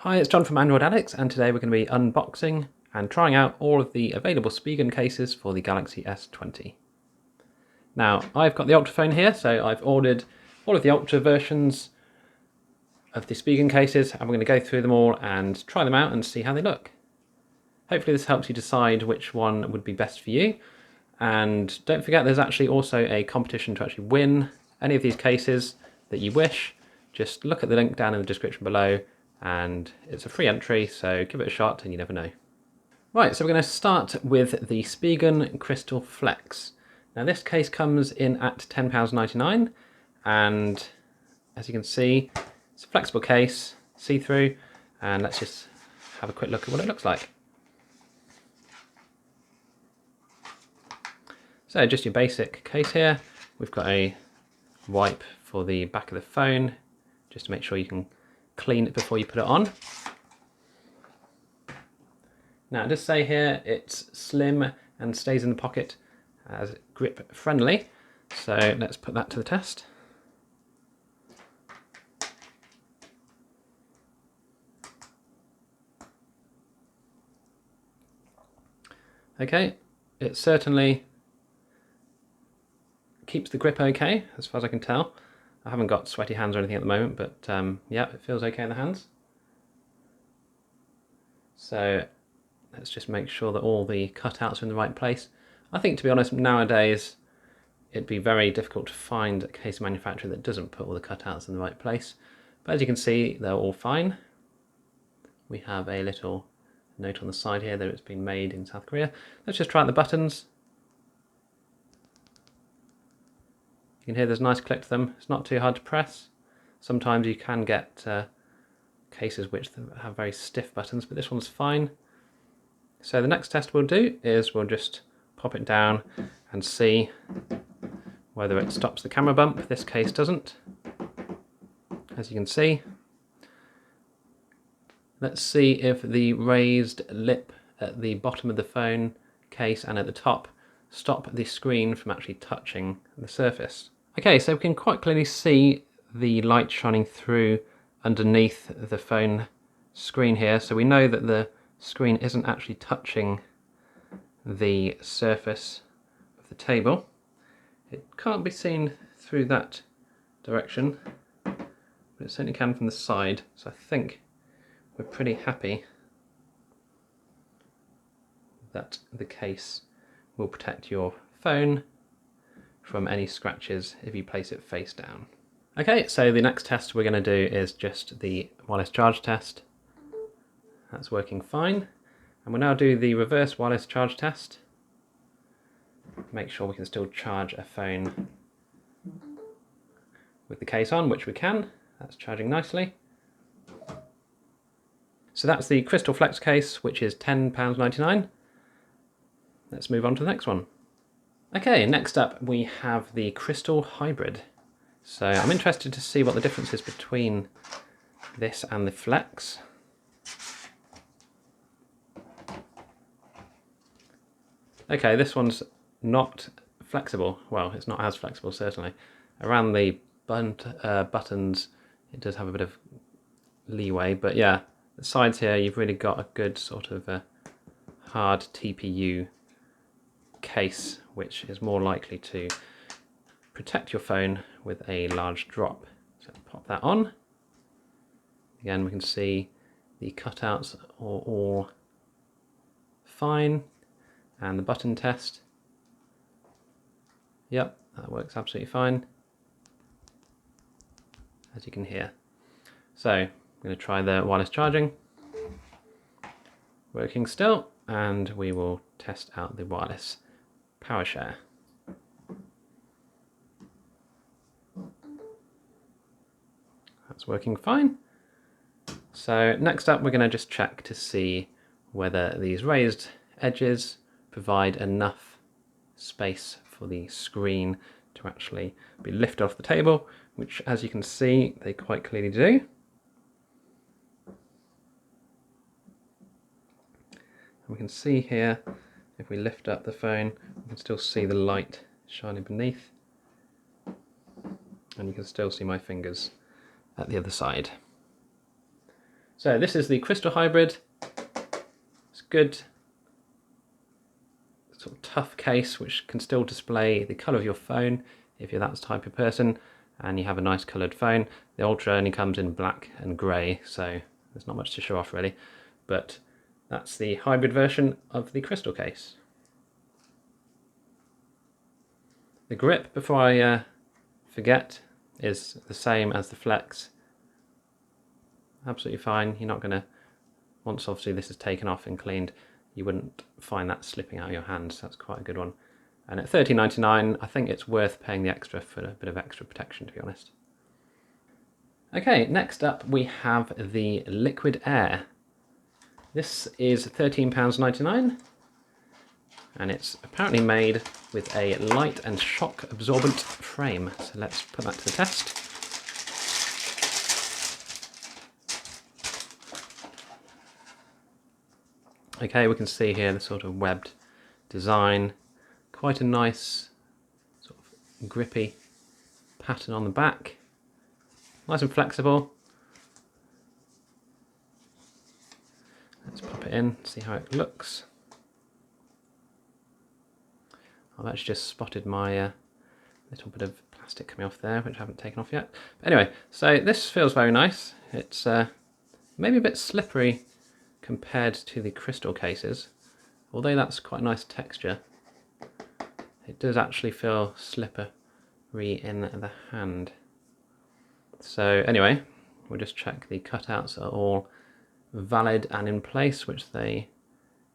Hi, it's John from Android Addicts, and today we're going to be unboxing and trying out all of the available Spigen cases for the Galaxy S20. Now, I've got the Ultra phone here, so I've ordered all of the Ultra versions of the Spigen cases, and we're going to go through them all and try them out and see how they look. Hopefully this helps you decide which one would be best for you. And don't forget, there's actually also a competition to actually win any of these cases that you wish. Just look at the link down in the description below, and it's a free entry, so give it a shot and you never know. Right, so we're going to start with the Spigen Crystal Flex. Now this case comes in at £10.99, and as you can see, it's a flexible case, see-through, and let's just have a quick look at what it looks like. So just your basic case here. We've got a wipe for the back of the phone, just to make sure you can clean it before you put it on. Now it does say here it's slim and stays in the pocket as grip friendly. So let's put that to the test. Okay, it certainly keeps the grip okay, as far as I can tell. I haven't got sweaty hands or anything at the moment, but yeah, it feels okay in the hands. So let's just make sure that all the cutouts are in the right place. I think, to be honest, nowadays it'd be very difficult to find a case manufacturer that doesn't put all the cutouts in the right place. But as you can see, they're all fine. We have a little note on the side here that it's been made in South Korea. Let's just try out the buttons. You can hear there's a nice click to them. It's not too hard to press. Sometimes you can get cases which have very stiff buttons, but this one's fine. So the next test we'll do is we'll just pop it down and see whether it stops the camera bump. This case doesn't, as you can see. Let's see if the raised lip at the bottom of the phone case and at the top stop the screen from actually touching the surface. Okay, so we can quite clearly see the light shining through underneath the phone screen here, so we know that the screen isn't actually touching the surface of the table. It can't be seen through that direction, but it certainly can from the side, so I think we're pretty happy that the case will protect your phone from any scratches if you place it face down. Okay, so the next test we're going to do is just the wireless charge test. That's working fine. And we'll now do the reverse wireless charge test. Make sure we can still charge a phone with the case on, which we can. That's charging nicely. So that's the Crystal Flex case, which is £10.99. Let's move on to the next one. Okay, next up we have the Crystal Hybrid. So I'm interested to see what the difference is between this and the Flex. Okay, this one's not flexible. Well, it's not as flexible, certainly. Around the buttons, it does have a bit of leeway, but yeah, the sides here, you've really got a good sort of hard TPU case, which is more likely to protect your phone with a large drop. So pop that on. Again, we can see the cutouts are all fine, and the button test. Yep, that works absolutely fine, as you can hear. So I'm going to try the wireless charging. Working still, and we will test out the wireless power share. That's working fine. So next up we're going to just check to see whether these raised edges provide enough space for the screen to actually be lifted off the table, which, as you can see, they quite clearly do. And we can see here, if we lift up the phone, we can still see the light shining beneath, and you can still see my fingers at the other side. So this is the crystal hybrid. It's good, sort of tough case which can still display the colour of your phone if you're that type of person and you have a nice coloured phone. The Ultra only comes in black and grey, so there's not much to show off really, but that's the hybrid version of the crystal case. The grip, before I forget, is the same as the Flex. Absolutely fine. You're not going to, once obviously this is taken off and cleaned, you wouldn't find that slipping out of your hands. That's quite a good one. And at $13.99, I think it's worth paying the extra for a bit of extra protection, to be honest. Okay, next up we have the Liquid Air. This is £13.99, and it's apparently made with a light and shock absorbent frame. So let's put that to the test. Okay, we can see here the sort of webbed design, quite a nice sort of grippy pattern on the back, nice and flexible. Let's pop it in, see how it looks. I've actually just spotted my little bit of plastic coming off there, which I haven't taken off yet. But anyway, so this feels very nice. It's maybe a bit slippery compared to the crystal cases, although that's quite a nice texture. It does actually feel slippery in the hand. So anyway, we'll just check the cutouts are all valid and in place, which they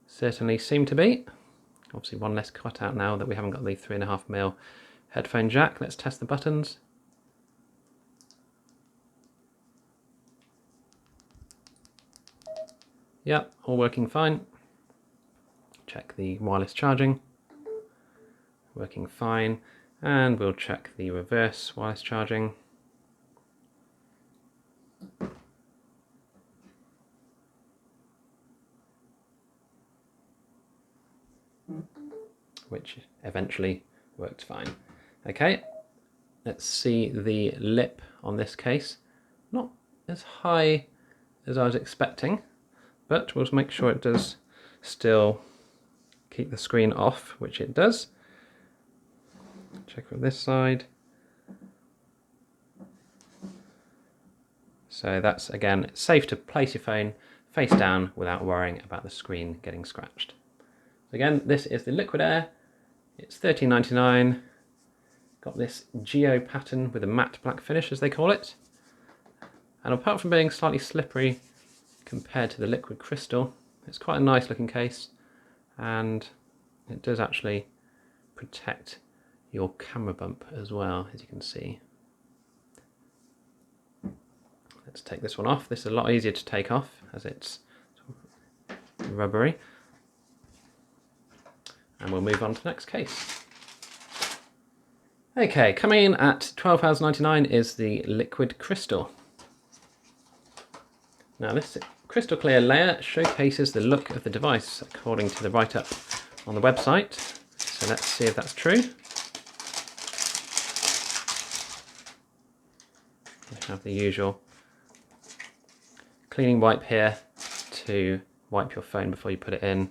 certainly seem to be. Obviously one less cutout now that we haven't got the 3.5mm headphone jack. Let's test the buttons. Yep, all working fine. Check the wireless charging. Working fine. And we'll check the reverse wireless charging. Which eventually worked fine. Okay, let's see the lip on this case. Not as high as I was expecting, but we'll make sure it does still keep the screen off, which it does. Check from this side. So that's, again, safe to place your phone face down without worrying about the screen getting scratched. So again, this is the Liquid Air. It's $13.99. Got this geo pattern with a matte black finish, as they call it. And apart from being slightly slippery compared to the liquid crystal, it's quite a nice looking case, and it does actually protect your camera bump as well, as you can see. Let's take this one off. This is a lot easier to take off as it's rubbery. And we'll move on to the next case. Okay, coming in at £12.99 is the liquid crystal. Now this crystal clear layer showcases the look of the device according to the write-up on the website. So let's see if that's true. We have the usual cleaning wipe here to wipe your phone before you put it in.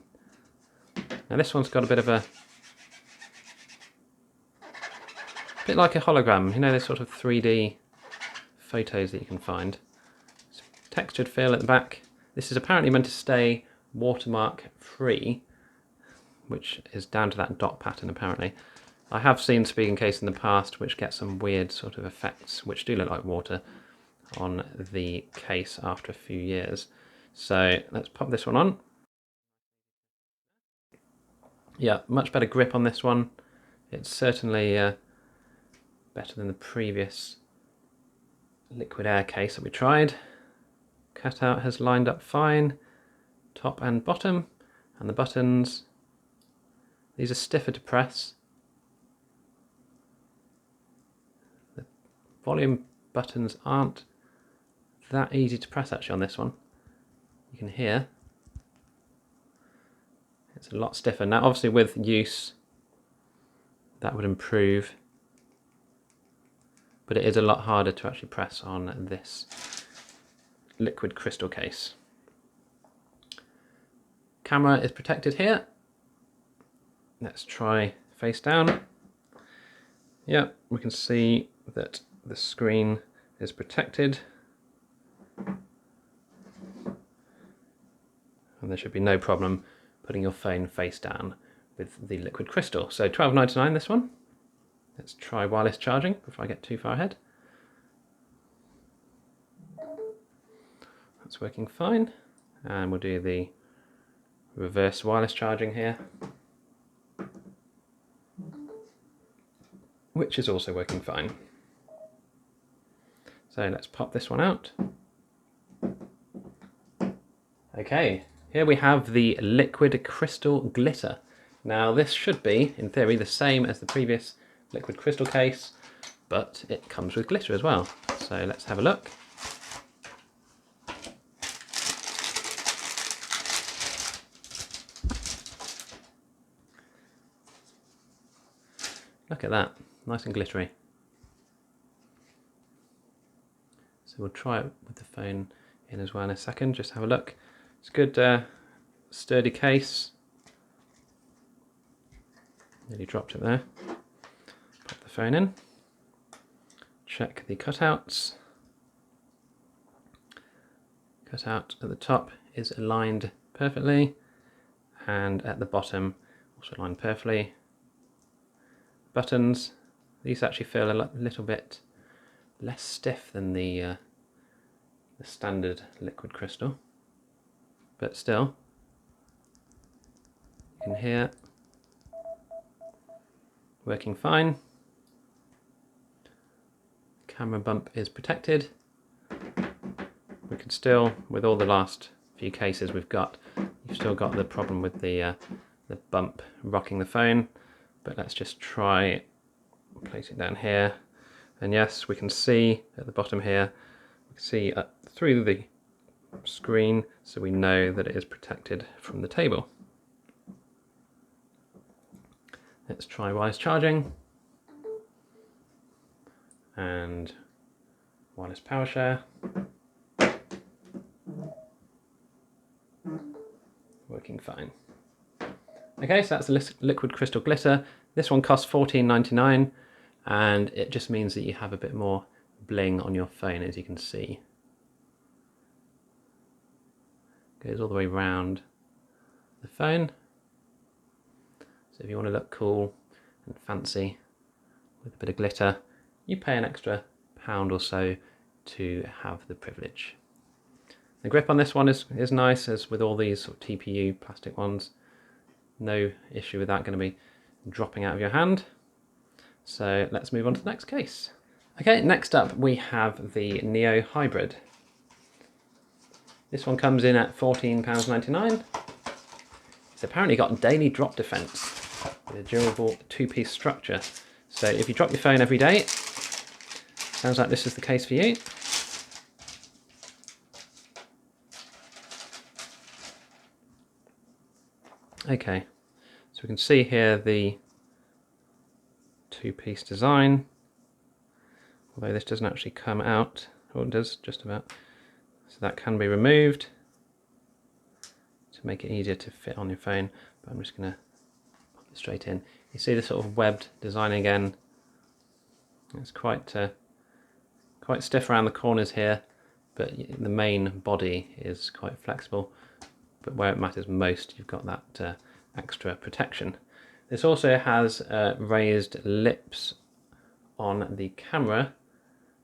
Now this one's got a bit of a bit like a hologram, you know, those sort of 3D photos that you can find. Textured feel at the back. This is apparently meant to stay watermark free, which is down to that dot pattern apparently. I have seen Spigen case in the past which get some weird sort of effects which do look like water on the case after a few years. So let's pop this one on. Yeah, much better grip on this one. It's certainly better than the previous Liquid Air case that we tried. Cutout has lined up fine, top and bottom, and the buttons, these are stiffer to press. The volume buttons aren't that easy to press actually on this one. You can hear it's a lot stiffer. Now obviously with use that would improve, but it is a lot harder to actually press on this liquid crystal case. Camera is protected here. Let's try face down. Yep, we can see that the screen is protected. And there should be no problem putting your phone face down with the liquid crystal. So $12.99 this one. Let's try wireless charging before I get too far ahead. That's working fine. And we'll do the reverse wireless charging here, which is also working fine. So let's pop this one out. Okay, here we have the liquid crystal glitter. Now this should be, in theory, the same as the previous liquid crystal case, but it comes with glitter as well. So let's have a look. Look at that, nice and glittery. So we'll try it with the phone in as well in a second, just have a look. It's a good sturdy case. Nearly dropped it there. Pop the phone in. Check the cutouts. Cutout at the top is aligned perfectly, and at the bottom also aligned perfectly. Buttons, these actually feel a little bit less stiff than the standard liquid crystal, but still you can hear working fine. Camera bump is protected. We can still, with all the last few cases we've got, you've still got the problem with the bump rocking the phone. But let's just try place it down here. And yes, we can see at the bottom here, we can see through the screen, so we know that it is protected from the table. Let's try wireless charging and wireless power share. Working fine. Okay, so that's the liquid crystal glitter. This one costs $14.99, and it just means that you have a bit more bling on your phone, as you can see. Goes all the way around the phone. So if you want to look cool and fancy with a bit of glitter, you pay an extra £1 or so to have the privilege. The grip on this one is nice, as with all these sort of TPU plastic ones. No issue with that going to be dropping out of your hand. So let's move on to the next case. Okay, next up we have the Neo Hybrid. This one comes in at £14.99. It's apparently got daily drop defense with a durable two-piece structure. So if you drop your phone every day, sounds like this is the case for you. Okay, so we can see here the two-piece design, although this doesn't actually come out. Oh, it does, just about. So that can be removed to make it easier to fit on your phone, but I'm just going to pop it straight in. You see the sort of webbed design again. It's quite stiff around the corners here, but the main body is quite flexible. But where it matters most, you've got that extra protection. This also has raised lips on the camera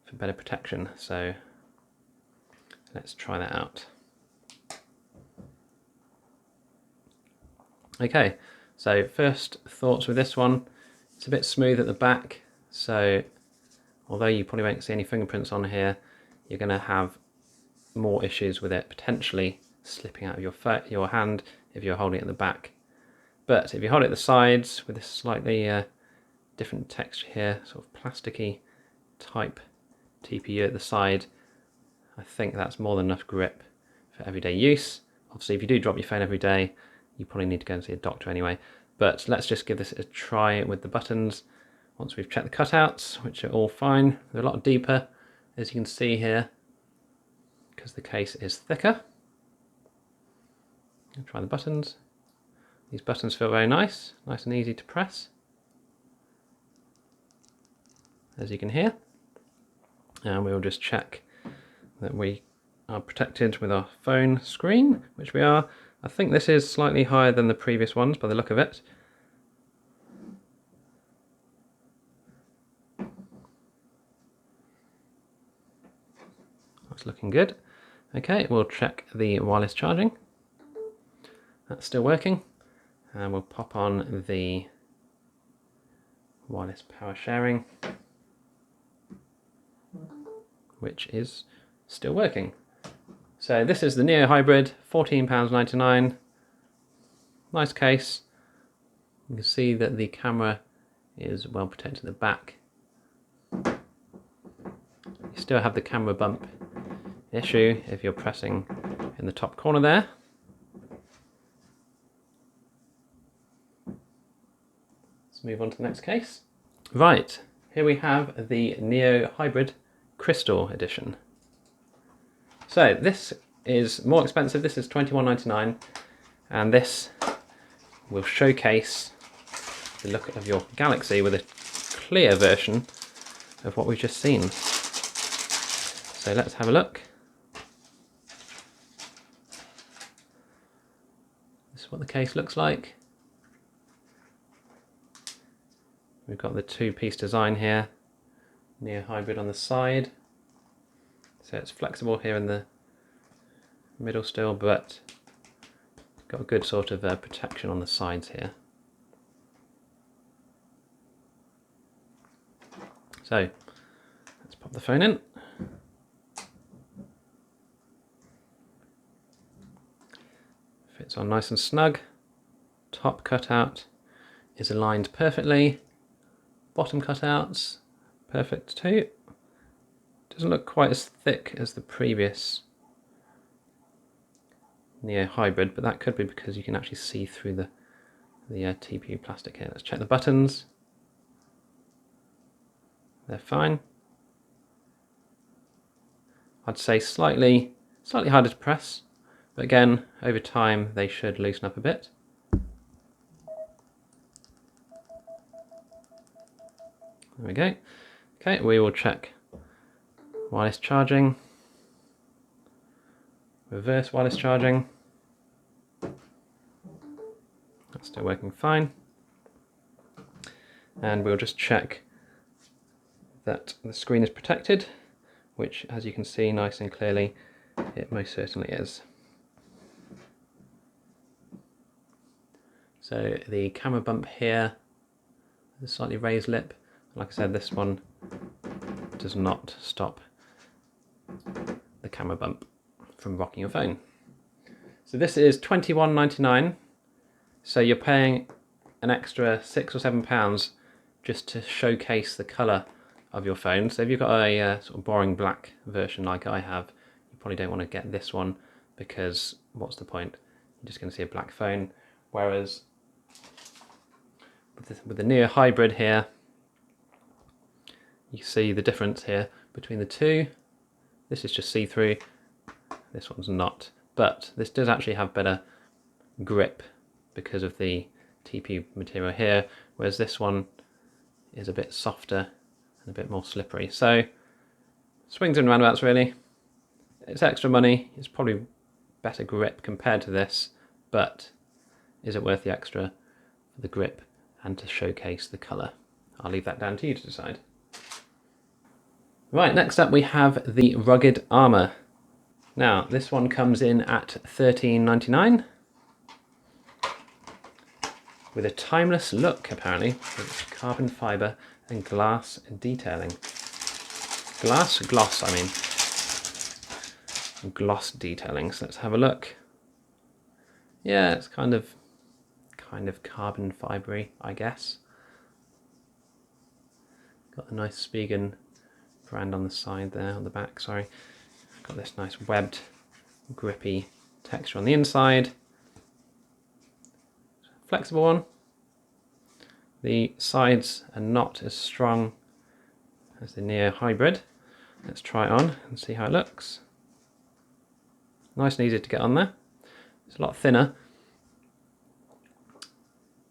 for better protection, so let's try that out. Okay, so first thoughts with this one. It's a bit smooth at the back, so although you probably won't see any fingerprints on here, you're going to have more issues with it potentially slipping out of your hand if you're holding it at the back. But if you hold it at the sides with this slightly different texture here, sort of plasticky type TPU at the side, I think that's more than enough grip for everyday use. Obviously, if you do drop your phone every day, you probably need to go and see a doctor anyway. But let's just give this a try with the buttons. Once we've checked the cutouts, which are all fine, they're a lot deeper, as you can see here. because the case is thicker. I'll try the buttons. These buttons feel very nice and easy to press, as you can hear. And we'll just check that we are protected with our phone screen, which we are. I think this is slightly higher than the previous ones by the look of it. That's looking good. Okay, we'll check the wireless charging. That's still working. And we'll pop on the wireless power sharing, which is still working. So this is the Neo Hybrid, £14.99. Nice case. You can see that the camera is well protected at the back. You still have the camera bump issue if you're pressing in the top corner there. Let's move on to the next case. Right, here we have the Neo Hybrid Crystal Edition. So this is more expensive. This is £21.99, and this will showcase the look of your Galaxy with a clear version of what we've just seen. So let's have a look. This is what the case looks like. We've got the two-piece design here, Neo Hybrid on the side. So it's flexible here in the middle still, but got a good sort of protection on the sides here. So let's pop the phone in. Fits on nice and snug. Top cutout is aligned perfectly. Bottom cutouts, perfect too. Doesn't look quite as thick as the previous Neo Hybrid, but that could be because you can actually see through the TPU plastic here. Let's check the buttons. They're fine. I'd say slightly harder to press, but again, over time they should loosen up a bit. There we go. Okay, we will check wireless charging, reverse wireless charging. That's still working fine. And we'll just check that the screen is protected, which, as you can see nice and clearly, it most certainly is. So the camera bump here, the slightly raised lip. Like I said, this one does not stop the camera bump from rocking your phone. So this is £21.99. So you're paying an extra £6 or £7 just to showcase the colour of your phone. So if you've got a sort of boring black version like I have, you probably don't want to get this one, because what's the point? You're just going to see a black phone. Whereas with the Neo Hybrid here, you see the difference here between the two. This is just see-through, this one's not. But this does actually have better grip because of the TPU material here, whereas this one is a bit softer and a bit more slippery. So swings and roundabouts really. It's extra money, it's probably better grip compared to this, but is it worth the extra for the grip and to showcase the colour? I'll leave that down to you to decide. Right, next up we have the Rugged Armour. Now, this one comes in at £13.99 with a timeless look, apparently, with carbon fibre and glass detailing. Gloss, I mean. Gloss detailing, so let's have a look. Yeah, it's kind of carbon fibre-y, I guess. Got a nice Spigen brand on the side there, on the back, sorry. Got this nice webbed, grippy texture on the inside. Flexible one. The sides are not as strong as the Neo Hybrid. Let's try it on and see how it looks. nice and easy to get on there. It's a lot thinner.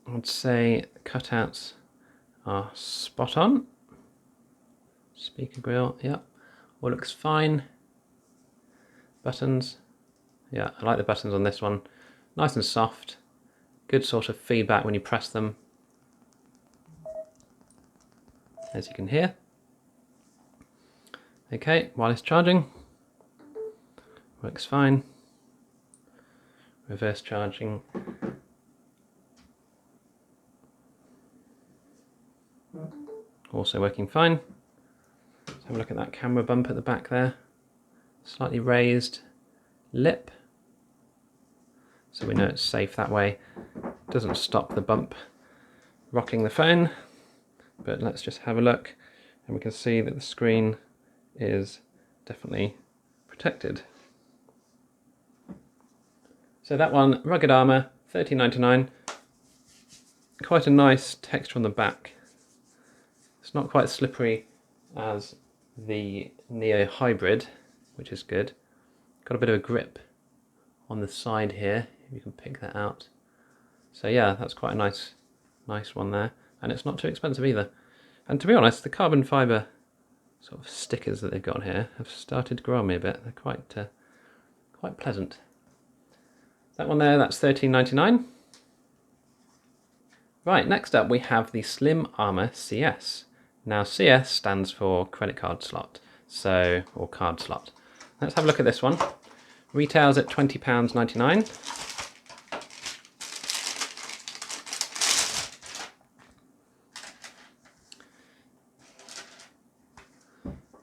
I'd say the cutouts are spot on. Speaker grill, yeah, all looks fine. Buttons, yeah, I like the buttons on this one. Nice and soft. Good sort of feedback when you press them, as you can hear. Okay, wireless charging. Works fine. Reverse charging. Also working fine. Let's have a look at that camera bump at the back there. Slightly raised lip. So we know it's safe that way. Doesn't stop the bump rocking the phone. But let's just have a look and we can see that the screen is definitely protected. So that one, rugged armour, $13.99. Quite a nice texture on the back. It's not quite slippery as the Neo Hybrid, which is good. Got a bit of a grip on the side here, if you can pick that out. So yeah, that's quite a nice one there. And it's not too expensive either. And to be honest, the carbon fibre sort of stickers that they've got here have started to grow on me a bit. They're quite pleasant. That one there, that's $13.99. Right, next up we have the Slim Armour CS. Now CS stands for credit card slot, or card slot. Let's have a look at this one. Retails at £20.99.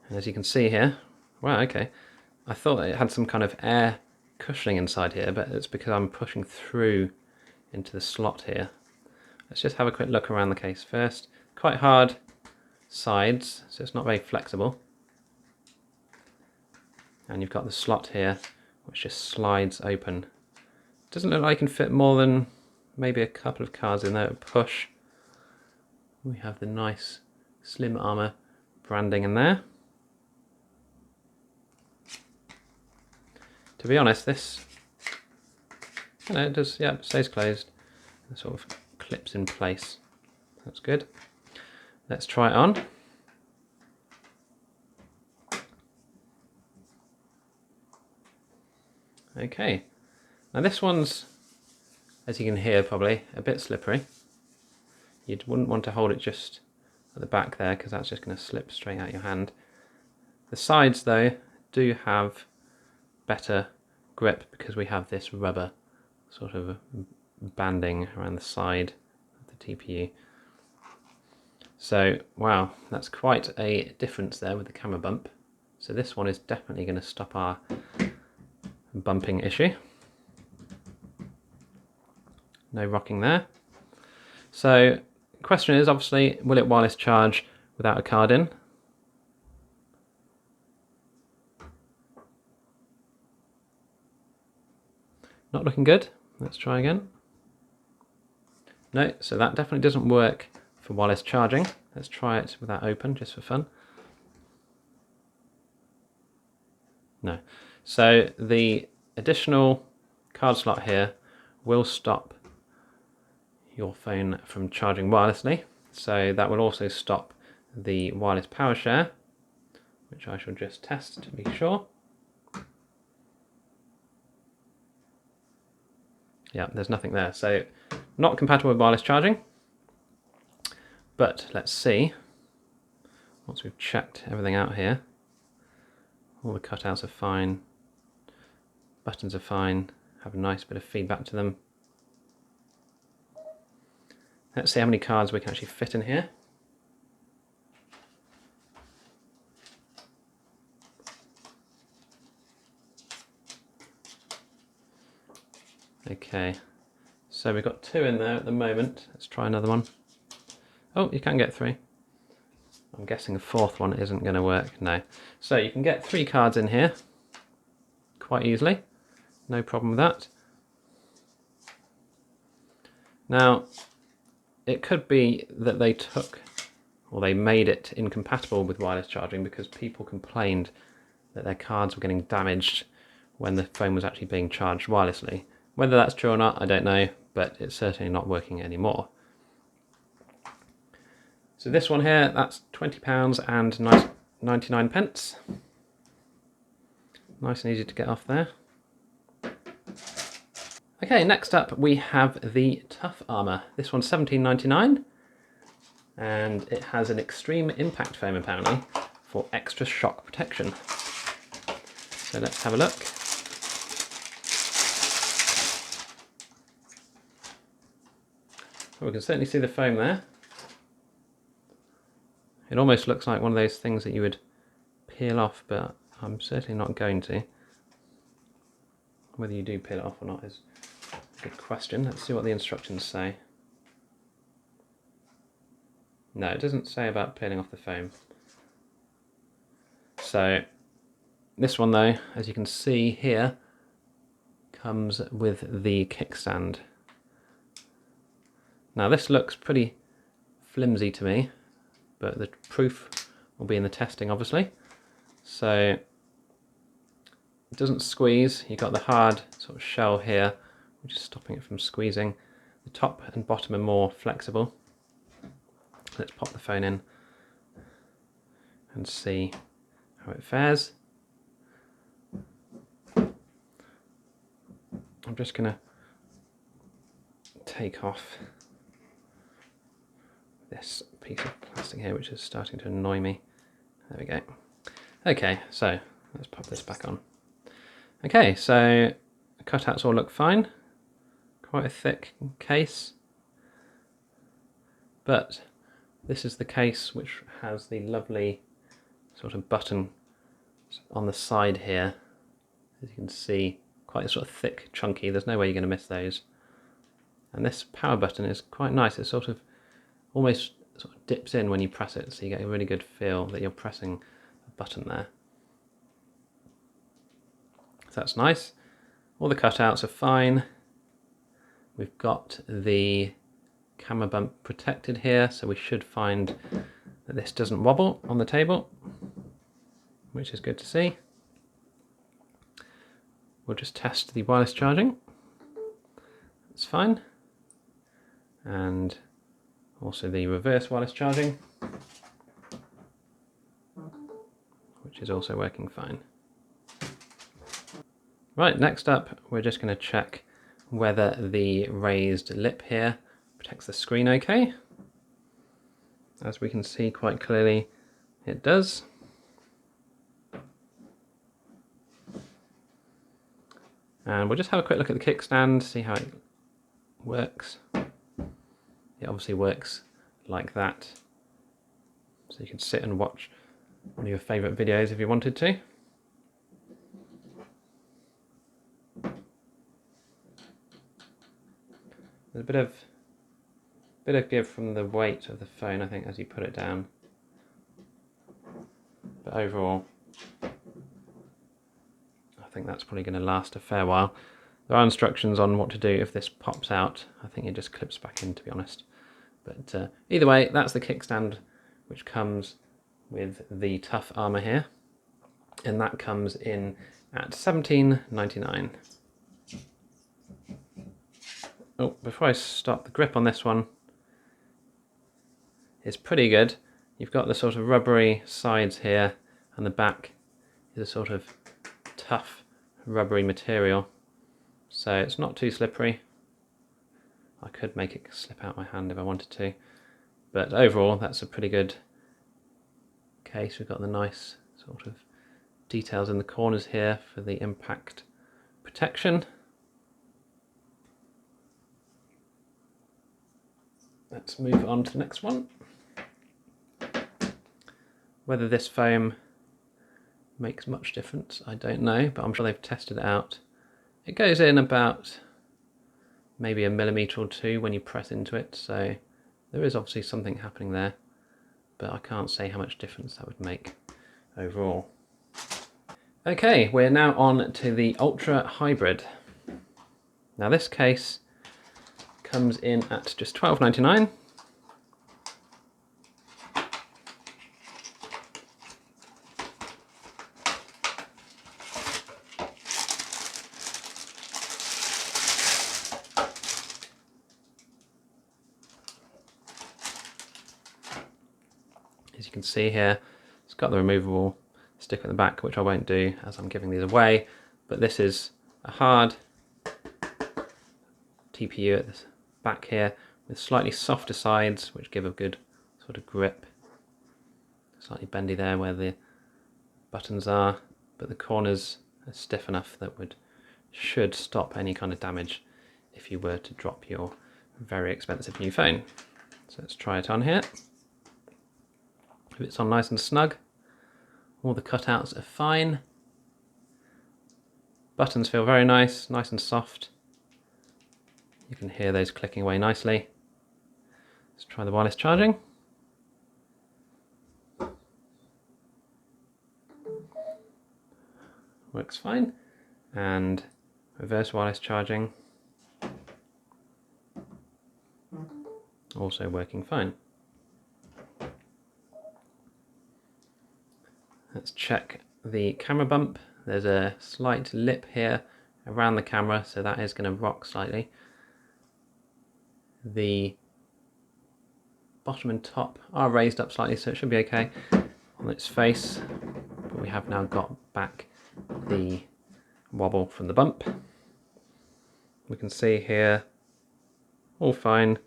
And as you can see here, wow, okay. I thought it had some kind of air cushioning inside here, but it's because I'm pushing through into the slot here. Let's just have a quick look around the case first. Quite hard sides, so it's not very flexible. And you've got the slot here, which just slides open. Doesn't look like it can fit more than maybe a couple of cards in there at push. We have the nice Slim Armour branding in there. To be honest, this, it does, yeah, stays closed. It sort of clips in place. That's good. Let's try it on. Okay, now this one's, as you can hear probably, a bit slippery. You wouldn't want to hold it just at the back there because that's just going to slip straight out your hand. The sides though do have better grip because we have this rubber sort of banding around the side of the TPU. So wow, that's quite a difference there with the camera bump. So this one is definitely going to stop our bumping issue. No rocking there. So the question is obviously, will it wireless charge without a card in? Not looking good. Let's try again. No, so that definitely doesn't work for wireless charging. Let's try it with that open just for fun. No. So the additional card slot here will stop your phone from charging wirelessly. So that will also stop the wireless power share, which I shall just test to be sure. Yeah, there's nothing there. So not compatible with wireless charging. But let's see, once we've checked everything out here, all the cutouts are fine, buttons are fine, have a nice bit of feedback to them. Let's see how many cards we can actually fit in here. Okay, so we've got 2 in there at the moment. Let's try another one. Oh, you can get 3. I'm guessing a 4th one isn't going to work. No. So you can get 3 cards in here quite easily. No problem with that. Now, it could be that they took, or they made it incompatible with wireless charging because people complained that their cards were getting damaged when the phone was actually being charged wirelessly. Whether that's true or not, I don't know, but it's certainly not working anymore. So this one here, that's £20 and 99 pence. Nice and easy to get off there. Okay, next up we have the Tough Armour. This one's £17.99 and it has an extreme impact foam apparently for extra shock protection. So let's have a look. Well, we can certainly see the foam there. It almost looks like one of those things that you would peel off, but I'm certainly not going to. Whether you do peel it off or not is a good question. Let's see what the instructions say. No, it doesn't say about peeling off the foam. So this one though, as you can see here, comes with the kickstand. Now this looks pretty flimsy to me, but the proof will be in the testing obviously. So it doesn't squeeze. You've got the hard sort of shell here, which is stopping it from squeezing. The top and bottom are more flexible. Let's pop the phone in and see how it fares. I'm just going to take off this piece of plastic here, which is starting to annoy me. There we go. Okay, so let's pop this back on. Okay, so the cutouts all look fine. Quite a thick case. But this is the case which has the lovely sort of button on the side here. As you can see, quite a sort of thick, chunky. There's no way you're going to miss those. And this power button is quite nice. It sort of almost sort of dips in when you press it, so you get a really good feel that you're pressing a button there. So that's nice. All the cutouts are fine. We've got the camera bump protected here, so we should find that this doesn't wobble on the table, which is good to see. We'll just test the wireless charging. It's fine. And also the reverse wireless charging, which is also working fine. Right, next up, we're just going to check whether the raised lip here protects the screen okay. As we can see quite clearly, it does. And we'll just have a quick look at the kickstand, see how it works. It obviously works like that. So you can sit and watch one of your favourite videos if you wanted to. There's a bit of give from the weight of the phone, I think, as you put it down. But overall, I think that's probably going to last a fair while. There are instructions on what to do if this pops out. I think it just clips back in, to be honest. But either way, that's the kickstand, which comes with the Tough Armour here. And that comes in at £17.99. Oh, before I stop, the grip on this one is pretty good. You've got the sort of rubbery sides here, and the back is a sort of tough rubbery material. So it's not too slippery. I could make it slip out my hand if I wanted to. But overall, that's a pretty good case. We've got the nice sort of details in the corners here for the impact protection. Let's move on to the next one. Whether this foam makes much difference, I don't know, but I'm sure they've tested it out. It goes in about maybe a millimetre or two when you press into it, so there is obviously something happening there, but I can't say how much difference that would make overall. Okay, we're now on to the Ultra Hybrid. Now this case comes in at just £12.99. can see here, it's got the removable stick at the back, which I won't do as I'm giving these away, but this is a hard TPU at the back here with slightly softer sides which give a good sort of grip. Slightly bendy there where the buttons are, but the corners are stiff enough that should stop any kind of damage if you were to drop your very expensive new phone. So let's try it on here. If it's on nice and snug, all the cutouts are fine. Buttons feel very nice and soft. You can hear those clicking away nicely. Let's try the wireless charging. Works fine. And reverse wireless charging. Also working fine. Let's check the camera bump. There's a slight lip here around the camera, so that is going to rock slightly. The bottom and top are raised up slightly, so it should be okay on its face, but we have now got back the wobble from the bump. We can see here all fine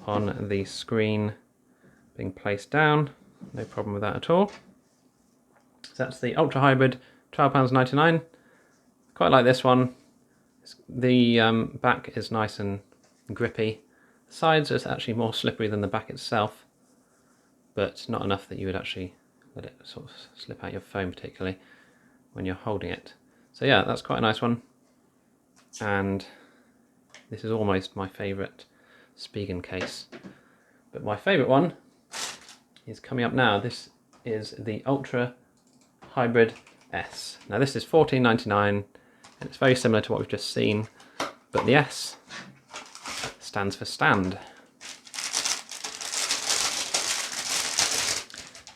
on the screen being placed down, no problem with that at all. So that's the Ultra Hybrid, £12.99. Quite like this one. The back is nice and grippy. The sides are actually more slippery than the back itself, but not enough that you would actually let it sort of slip out your phone, particularly when you're holding it. So yeah, that's quite a nice one. And this is almost my favourite Spigen case. But my favourite one is coming up now. This is the Ultra Hybrid S. Now this is £14.99 and it's very similar to what we've just seen, but the S stands for stand.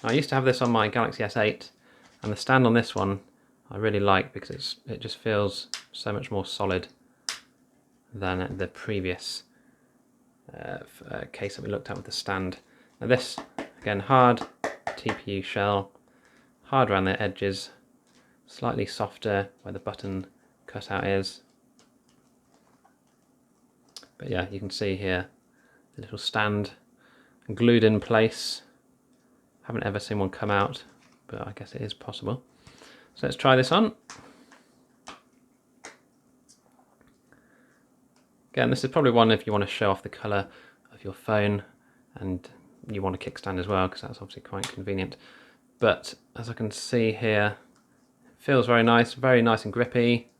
Now, I used to have this on my Galaxy S8, and the stand on this one I really like because it just feels so much more solid than the previous case that we looked at with the stand. Now this, again, hard TPU shell, hard around the edges, slightly softer where the button cutout is. But yeah, you can see here the little stand glued in place. Haven't ever seen one come out, but I guess it is possible. So let's try this on. Again, this is probably one if you want to show off the colour of your phone and you want a kickstand as well, because that's obviously quite convenient. But as I can see here, it feels very nice and grippy.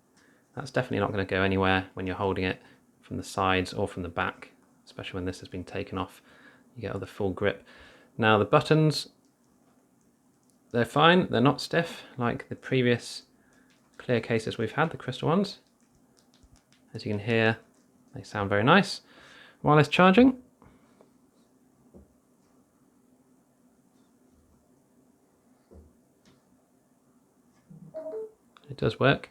That's definitely not going to go anywhere when you're holding it from the sides or from the back, especially when this has been taken off. You get all the full grip. Now the buttons, they're fine, they're not stiff like the previous clear cases we've had, the crystal ones. As you can hear, they sound very nice. Wireless charging. It does work.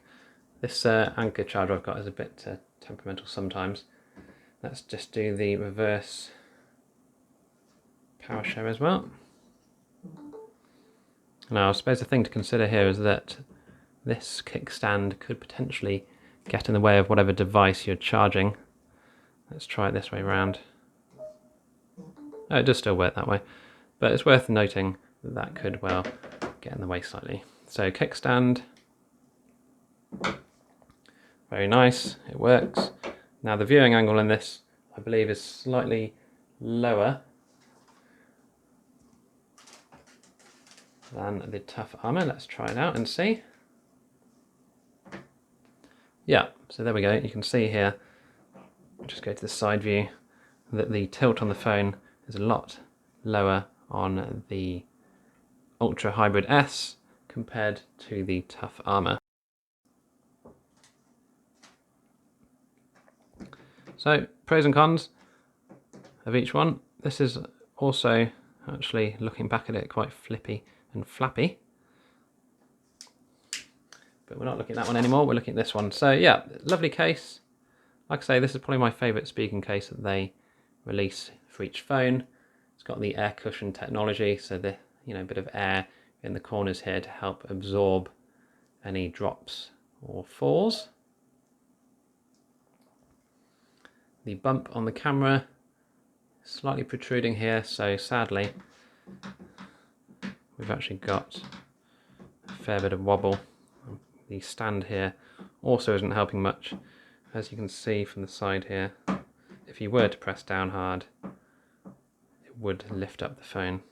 This anchor charger I've got is a bit temperamental sometimes. Let's just do the reverse power share as well. Now I suppose the thing to consider here is that this kickstand could potentially get in the way of whatever device you're charging. Let's try it this way around. Oh, it does still work that way, but it's worth noting that that could well get in the way slightly. So kickstand, very nice, it works. Now the viewing angle in this, I believe, is slightly lower than the Tough Armor. Let's try it out and see. Yeah, so there we go. You can see here, just go to the side view, that the tilt on the phone is a lot lower on the Ultra Hybrid S compared to the Tough Armor. So, pros and cons of each one. This is also, actually looking back at it, quite flippy and flappy. But we're not looking at that one anymore, we're looking at this one. So yeah, lovely case. Like I say, this is probably my favourite Spigen case that they release for each phone. It's got the air cushion technology, so a bit of air in the corners here to help absorb any drops or falls. The bump on the camera slightly protruding here, so sadly we've actually got a fair bit of wobble. The stand here also isn't helping much. As you can see from the side here, if you were to press down hard, it would lift up the phone.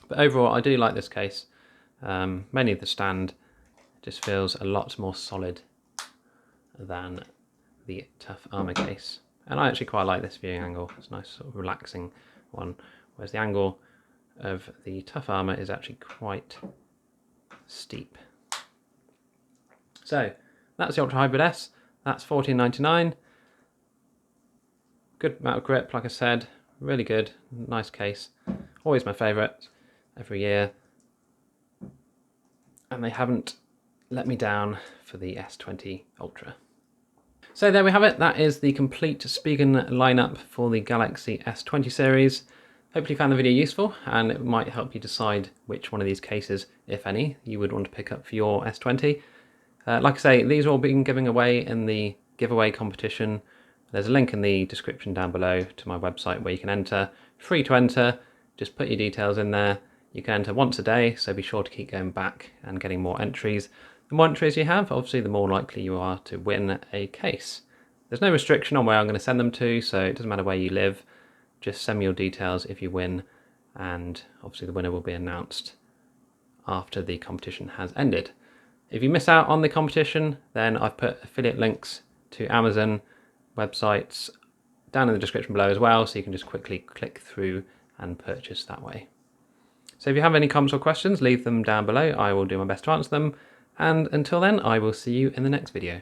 But overall, I do like this case. Mainly the stand just feels a lot more solid than the Tough Armor case. And I actually quite like this viewing angle. It's a nice sort of relaxing one, whereas the angle of the Tough Armor is actually quite steep. So that's the Ultra Hybrid S. That's $14.99. Good amount of grip, like I said, really good, nice case. Always my favourite every year. And they haven't let me down for the S20 Ultra. So there we have it. That is the complete Spigen lineup for the Galaxy S20 series. Hopefully you found the video useful, and it might help you decide which one of these cases, if any, you would want to pick up for your S20. Like I say, these are all being given away in the giveaway competition. There's a link in the description down below to my website where you can enter. Free to enter, just put your details in there. You can enter once a day, so be sure to keep going back and getting more entries. The more entries you have, obviously the more likely you are to win a case. There's no restriction on where I'm going to send them to, so it doesn't matter where you live. Just send me your details if you win, and obviously the winner will be announced after the competition has ended. If you miss out on the competition, then I've put affiliate links to Amazon websites down in the description below as well, so you can just quickly click through and purchase that way. So if you have any comments or questions, leave them down below. I will do my best to answer them. And until then, I will see you in the next video.